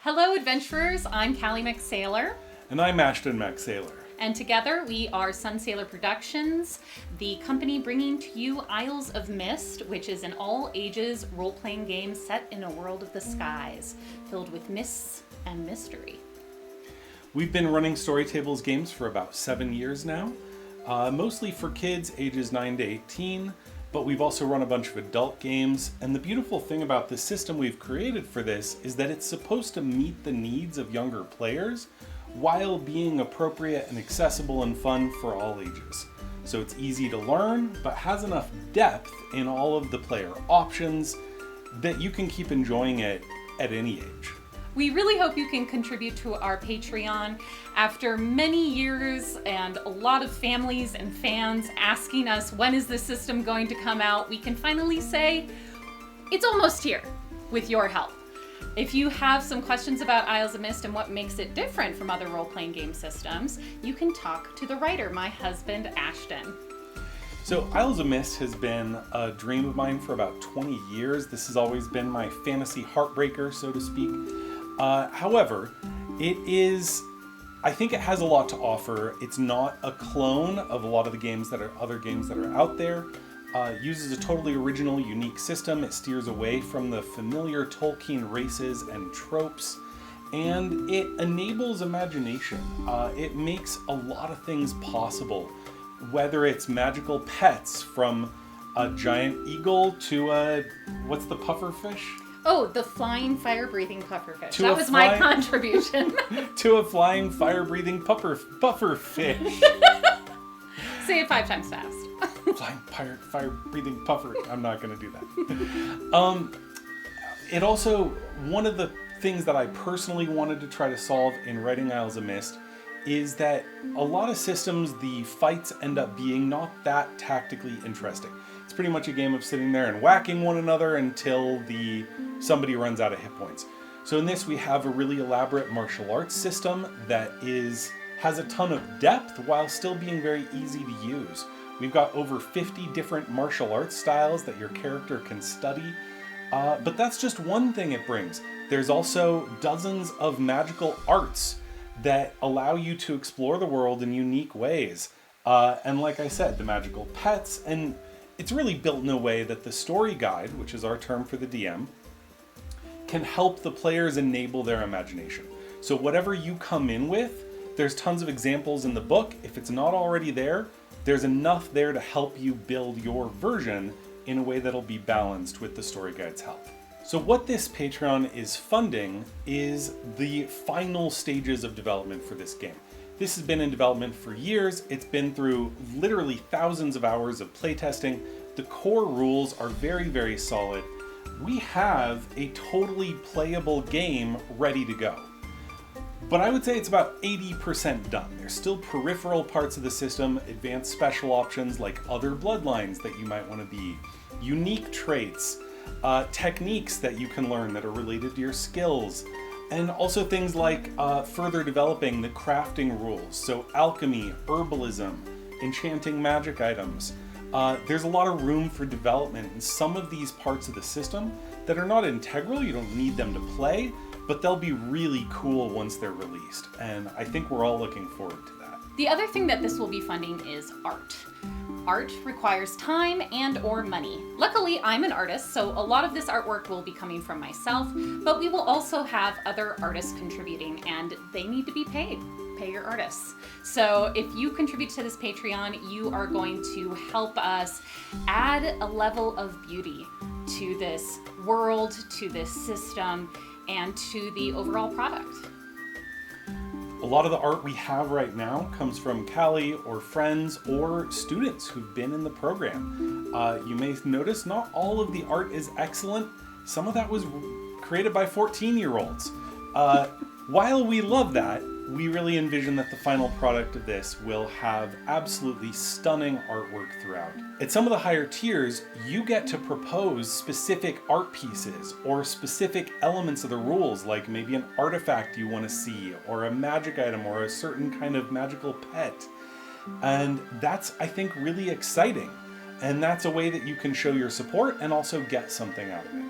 Hello, adventurers. I'm Callie McSailor. And I'm Ashton McSailor. And together we are Sunsailor Productions, the company bringing to you Isles of Mist, which is an all-ages role-playing game set in a world of the skies, filled with mists and mystery. We've been running Storytables games for about 7 years now, mostly for kids ages 9 to 18, but we've also run a bunch of adult games, and the beautiful thing about the system we've created for this is that it's supposed to meet the needs of younger players while being appropriate and accessible and fun for all ages. So it's easy to learn, but has enough depth in all of the player options that you can keep enjoying it at any age. We really hope you can contribute to our Patreon. After many years and a lot of families and fans asking us when is this system going to come out, we can finally say it's almost here with your help. If you have some questions about Isles of Mist and what makes it different from other role-playing game systems, you can talk to the writer, my husband, Ashton. So Isles of Mist has been a dream of mine for about 20 years. This has always been my fantasy heartbreaker, so to speak. However, I think it has a lot to offer. It's not a clone of a lot of the other games that are out there. It uses a totally original, unique system. It steers away from the familiar Tolkien races and tropes, and it enables imagination. It makes a lot of things possible, whether it's magical pets from a giant eagle to what's the pufferfish? Oh, the flying fire-breathing pufferfish. That was my contribution. To a flying fire-breathing pufferfish. Say it 5 times fast. Flying fire-breathing puffer. I'm not going to do that. It also, one of the things that I personally wanted to try to solve in writing Isles of Mist is that a lot of systems, the fights end up being not that tactically interesting. It's pretty much a game of sitting there and whacking one another until somebody runs out of hit points. So in this we have a really elaborate martial arts system that has a ton of depth while still being very easy to use. We've got over 50 different martial arts styles that your character can study, but that's just one thing it brings. There's also dozens of magical arts that allow you to explore the world in unique ways. And like I said, the magical pets, and it's really built in a way that the story guide, which is our term for the DM, can help the players enable their imagination. So whatever you come in with, there's tons of examples in the book. If it's not already there, there's enough there to help you build your version in a way that'll be balanced with the story guide's help. So what this Patreon is funding is the final stages of development for this game. This has been in development for years. It's been through literally thousands of hours of playtesting. The core rules are very, very solid. We have a totally playable game ready to go. But I would say it's about 80% done. There's still peripheral parts of the system, advanced special options like other bloodlines that you might want to be, unique traits, techniques that you can learn that are related to your skills, and also things like further developing the crafting rules. So alchemy, herbalism, enchanting magic items. There's a lot of room for development in some of these parts of the system that are not integral. You don't need them to play, but they'll be really cool once they're released. And I think we're all looking forward to that. The other thing that this will be funding is art. Art requires time and or money. Luckily, I'm an artist, so a lot of this artwork will be coming from myself, but we will also have other artists contributing, and they need to be paid. Pay your artists. So if you contribute to this Patreon, you are going to help us add a level of beauty to this world, to this system, and to the overall product. A lot of the art we have right now comes from Callie or friends or students who've been in the program. You may notice not all of the art is excellent. Some of that was created by 14-year-olds. While we love that, we really envision that the final product of this will have absolutely stunning artwork throughout. At some of the higher tiers, you get to propose specific art pieces or specific elements of the rules, like maybe an artifact you want to see, or a magic item, or a certain kind of magical pet. And that's, I think, really exciting. And that's a way that you can show your support and also get something out of it.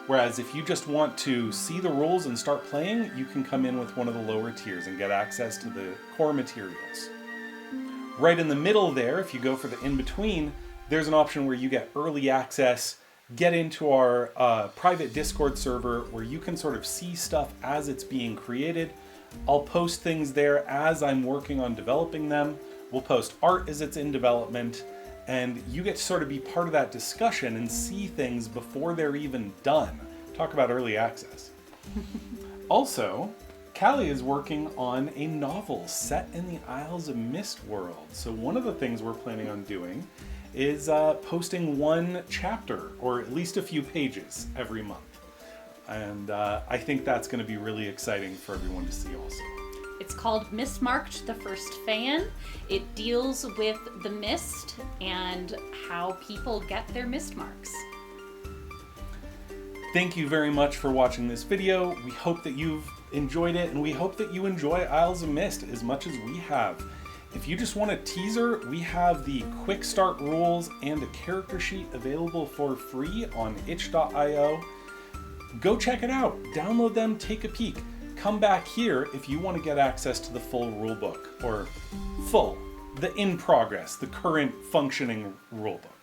Whereas if you just want to see the rules and start playing, you can come in with one of the lower tiers and get access to the core materials. Right in the middle there, if you go for the in-between, there's an option where you get early access, get into our private Discord server where you can sort of see stuff as it's being created. I'll post things there as I'm working on developing them. We'll post art as it's in development, and you get to sort of be part of that discussion and see things before they're even done. Talk about early access. Also, Callie is working on a novel set in the Isles of Mist world. So one of the things we're planning on doing is posting one chapter, or at least a few pages, every month. And I think that's going to be really exciting for everyone to see also. It's called Mistmarked, the First Fan. It deals with the mist and how people get their mist marks. Thank you very much for watching this video. We hope that you've enjoyed it, and we hope that you enjoy Isles of Mist as much as we have. If you just want a teaser, we have the quick start rules and a character sheet available for free on itch.io. Go check it out, download them, take a peek. Come back here if you want to get access to the full rulebook, or the in progress, the current functioning rulebook.